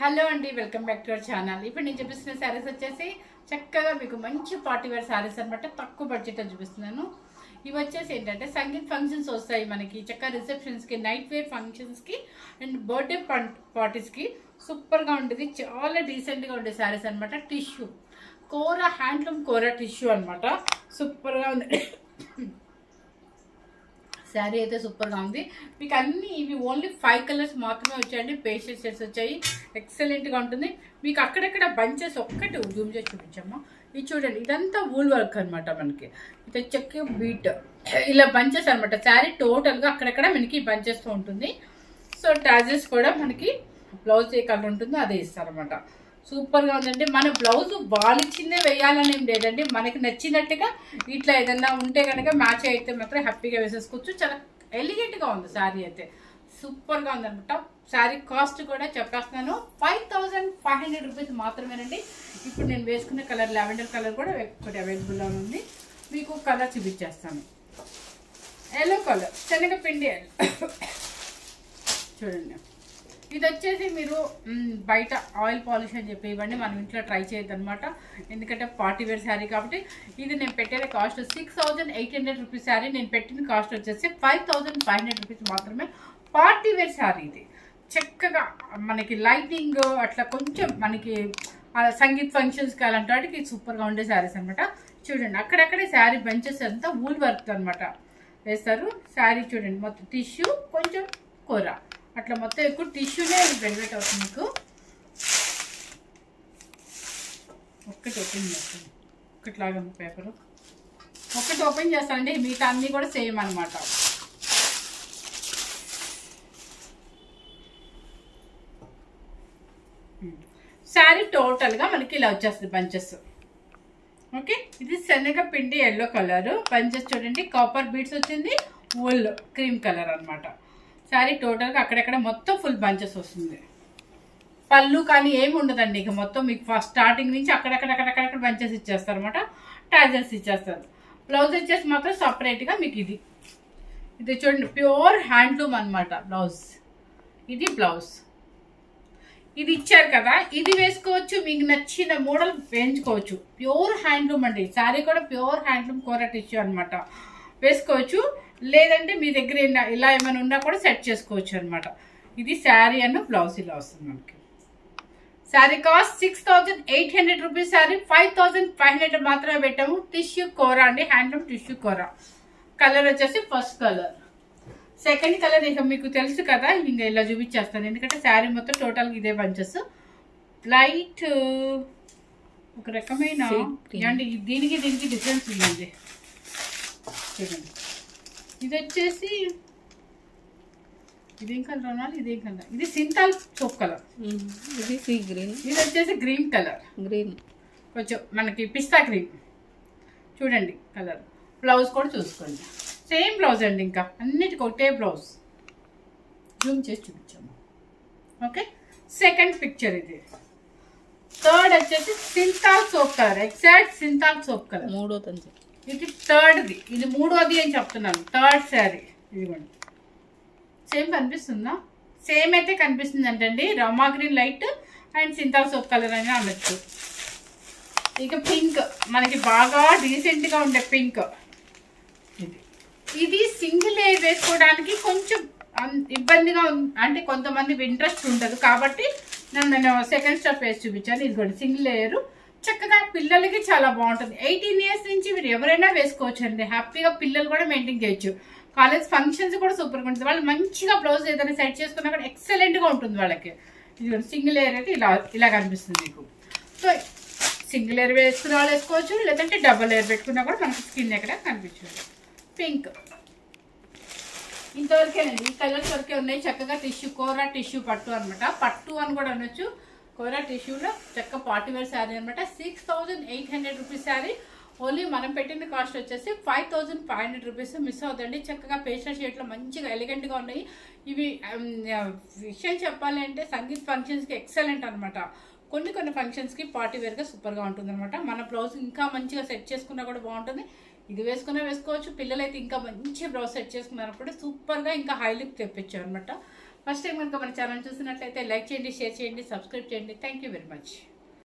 Hello అండి, welcome back to our channel. ఇప్పుడు నేను చూపిస్తున్న శారీస్ వచ్చేసి చక్కగా మీకు మంచి పార్టీ వేర్ శారీస్ అనమాట. తక్కువ బడ్జెట్ చూపిస్తున్నాను. ఇవి వచ్చేసి ఏంటంటే సంగీత్ ఫంక్షన్స్ వస్తాయి మనకి, చక్కగా రిసెప్షన్స్కి, నైట్ వేర్ ఫంక్షన్స్కి అండ్ బర్త్డే పార్టీస్కి సూపర్గా ఉంటుంది. చాలా డీసెంట్గా ఉండే శారీస్ అనమాట. టిష్యూ కోరా, హ్యాండ్లూమ్ కోరా టిష్యూ అనమాట. సూపర్గా ఉంది శారీ అయితే సూపర్గా ఉంది. మీకు అన్ని ఇవి ఓన్లీ 5 కలర్స్ మాత్రమే వచ్చాయండి. పేస్టల్ షేడ్స్ వచ్చాయి. ఎక్సలెంట్గా ఉంటుంది. మీకు అక్కడక్కడ బంచెస్ ఒక్కటి జూమ్ చేసి చూపించమ్మా. ఇది చూడండి, ఇదంతా వూల్ వర్క్ అనమాట. మనకి ఇది చక్కగా బీట్ ఇలా బంచెస్ అనమాట. శారీ టోటల్గా అక్కడక్కడ మనకి బంచెస్తో ఉంటుంది. సో టాజెస్ కూడా మనకి బ్లౌజ్ ఏ కలర్ ఉంటుందో అదే ఇస్తారనమాట. సూపర్గా ఉందండి. మన బ్లౌజ్ వాళ్ళు ఇచ్చిందే వేయాలని ఏం లేదండి. మనకి నచ్చినట్టుగా ఇట్లా ఏదన్నా ఉంటే కనుక మ్యాచ్ అయితే మాత్రం హ్యాపీగా వేసేసుకోవచ్చు. చాలా ఎలిగెంట్గా ఉంది శారీ అయితే. సూపర్గా ఉందనమాట. శారీ కాస్ట్ కూడా చెప్పేస్తున్నాను, 5500 రూపీస్ మాత్రమేనండి. ఇప్పుడు నేను వేసుకునే కలర్ లావెండర్ కలర్ కూడా ఒకటి అవైలబుల్గా ఉంది. మీకు కలర్ చూపించేస్తాను. ఎల్లో కలర్, శనగపిండి చూడండి. ఇది వచ్చేసి మీరు బయట ఆయిల్ పాలిష్ అని చెప్పి ఇవన్నీ మనం ఇంట్లో ట్రై చేయొద్దు అనమాట. ఎందుకంటే పార్టీ వేర్ శారీ కాబట్టి. ఇది నేను పెట్టే కాస్ట్ 6800 రూపీస్ శారీ. నేను పెట్టిన కాస్ట్ వచ్చేసి 5500 రూపీస్ మాత్రమే. పార్టీ వేర్ శారీ ఇది. చక్కగా మనకి లైటింగ్ అట్లా కొంచెం మనకి సంగీత్ ఫంక్షన్స్కి అలాంటి వాటికి సూపర్గా ఉండే శారీస్ అనమాట. చూడండి, అక్కడక్కడే శారీ బెంచెస్ అంతా వూల్ వర్క్ అనమాట వేస్తారు. శారీ చూడండి, మొత్తం టిష్యూ కొంచెం కూర అట్లా మొత్తం ఎక్కువ టిష్యూనే వెల్వెట్ అవుతుంది. మీకు ఒక్కటి ఓపెన్ చేస్తాను, ఒక్కటిలాగా పేపరు ఒక్కటి ఓపెన్ చేస్తానండి. మిగతా అన్నీ కూడా సేమ్ అనమాట. శారీ టోటల్గా మనకి ఇలా వచ్చేస్తుంది బంచెస్. ఓకే, ఇది శనగపిండి ఎల్లో కలర్. బంచెస్ చూడండి, కాపర్ బీడ్స్ వచ్చింది, వూల్ క్రీమ్ కలర్ అనమాట. శారీ టోటల్గా అక్కడక్కడ మొత్తం ఫుల్ బంచెస్ వస్తుంది. పళ్ళు కానీ ఏమి ఉండదండి. ఇక మొత్తం మీకు ఫస్ట్ స్టార్టింగ్ నుంచి అక్కడక్కడ బంచెస్ ఇచ్చేస్తారు అనమాట. టాజర్స్ ఇచ్చేస్తారు. బ్లౌజ్ వచ్చేసి మాత్రం సపరేట్గా మీకు ఇది చూడండి, ప్యూర్ హ్యాండ్లూమ్ అనమాట బ్లౌజ్. ఇది బ్లౌజ్ ఇది ఇచ్చారు కదా, ఇది వేసుకోవచ్చు. మీకు నచ్చిన మోడల్ వేయించుకోవచ్చు. ప్యూర్ హ్యాండ్లూమ్ అండి. శారీ కూడా ప్యూర్ హ్యాండ్లూమ్ కోరా టిష్యూ అనమాట. వేసుకోవచ్చు. లేదంటే మీ దగ్గర ఇలా ఏమైనా ఉన్నా కూడా సెట్ చేసుకోవచ్చు అనమాట. ఇది శారీ అన్న బ్లౌజ్ ఇలా వస్తుంది మనకి. Sari cost 6800 rupees. శారీ 5500 మాత్రమే పెట్టాము. టిష్యూ కోరా అండి, హ్యాండ్లూమ్ టిష్యూ కోరా. కలర్ వచ్చేసి ఫస్ట్ కలర్. సెకండ్ కలర్ ఇక మీకు తెలుసు కదా, ఇంకా ఇలా చూపించేస్తాను. ఎందుకంటే శారీ మొత్తం టోటల్గా ఇదే బంచెస్. లైట్ ఒక రకమైన అంటే దీనికి డిఫరెన్స్ ఉందండి. చూడండి, ఇది వచ్చేసి ఇదేం కలర్ అనాలి, ఇదేం కలర్, ఇది సింతాల్ సోప్ కలర్. ఇది సీ గ్రీన్. ఇది వచ్చేసి గ్రీన్ కలర్, గ్రీన్ కొంచెం మనకి పిస్తా గ్రీన్. చూడండి కలర్. బ్లౌజ్ కూడా చూసుకోండి, సేమ్ బ్లౌజ్ అండి. ఇంకా అన్నిటికీ ఒకటే బ్లౌజ్. జూమ్ చేసి చూపించాము. ఓకే, సెకండ్ పిక్చర్ ఇది. థర్డ్ వచ్చేసి Cinthol soap colour, exact Cinthol soap colour. మూడోది ఇది థర్డ్ది, ఇది మూడోది అని చెప్తున్నాను. థర్డ్ శారీ ఇదిగోండి. సేమ్ కనిపిస్తుందా? సేమ్ అయితే కనిపిస్తుంది అంటండి. Rama green light and Cinthol soap colour అని అనొచ్చు. ఇక పింక్, మనకి బాగా డీసెంట్గా ఉండే పింక్. ఇది సింగిల్ లేయర్ వేసుకోవడానికి కొంచెం ఇబ్బందిగా అంటే కొంతమంది ఇంట్రెస్ట్ ఉండదు కాబట్టి నేను సెకండ్ స్టెప్ వేసి చూపించాను. ఇది కూడా సింగిల్ లేయర్. చక్కగా పిల్లలకి చాలా బాగుంటుంది. 18 ఇయర్స్ నుంచి మీరు ఎవరైనా వేసుకోవచ్చు అండి. హ్యాపీగా పిల్లలు కూడా మెయింటైన్ చేయొచ్చు. కాలేజ్ ఫంక్షన్స్ కూడా సూపర్గా ఉంటుంది. వాళ్ళు మంచిగా బ్లౌజ్ ఏదైనా సెట్ చేసుకున్నా కూడా ఎక్సలెంట్గా ఉంటుంది వాళ్ళకి. ఇది సింగిల్ లేయర్ అయితే ఇలా కనిపిస్తుంది మీకు. సో సింగిల్ లేయర్ వేసుకున్న వాళ్ళు వేసుకోవచ్చు, లేదంటే డబుల్ లేయర్ పెట్టుకున్నా కూడా మనకి స్కిన్ ఎక్కడ కనిపించదు. పింక్ ఇంతవరకేనండి. ఈ కలర్స్ వరకే ఉన్నాయి. చక్కగా టిష్యూ కోరా టిష్యూ పట్టు అనమాట. పట్టు అని కూడా అనొచ్చు. కోరా టిష్యూలో చక్క పార్టీ వేర్ శారీ అనమాట. 6800 రూపీస్ శారీ. ఓన్లీ మనం పెట్టిన కాస్ట్ వచ్చేసి 5500 రూపీస్. మిస్ అవుతుంది. చక్కగా పేస్టల్ షేడ్లో మంచిగా ఎలిగెంట్గా ఉన్నాయి. ఇవి విషయం చెప్పాలి అంటే సంగీత్ ఫంక్షన్స్కి ఎక్సలెంట్ అనమాట. కొన్ని ఫంక్షన్స్కి పార్టీ వేర్గా సూపర్గా ఉంటుంది అనమాట. మన బ్లౌజ్ ఇంకా మంచిగా సెట్ చేసుకున్నా కూడా బాగుంటుంది. ఇది వేసుకున్నా వేసుకోవచ్చు. పిల్లలైతే ఇంకా మంచి బ్లౌజ్ సెట్ చేసుకున్నప్పుడు సూపర్గా ఇంకా హై లుక్ తెప్పించారు అనమాట. ఫస్ట్ టైం కనుక మన ఛానల్ చూసినట్లయితే లైక్ చేయండి, షేర్ చేయండి, సబ్స్క్రైబ్ చేయండి. Thank you very much.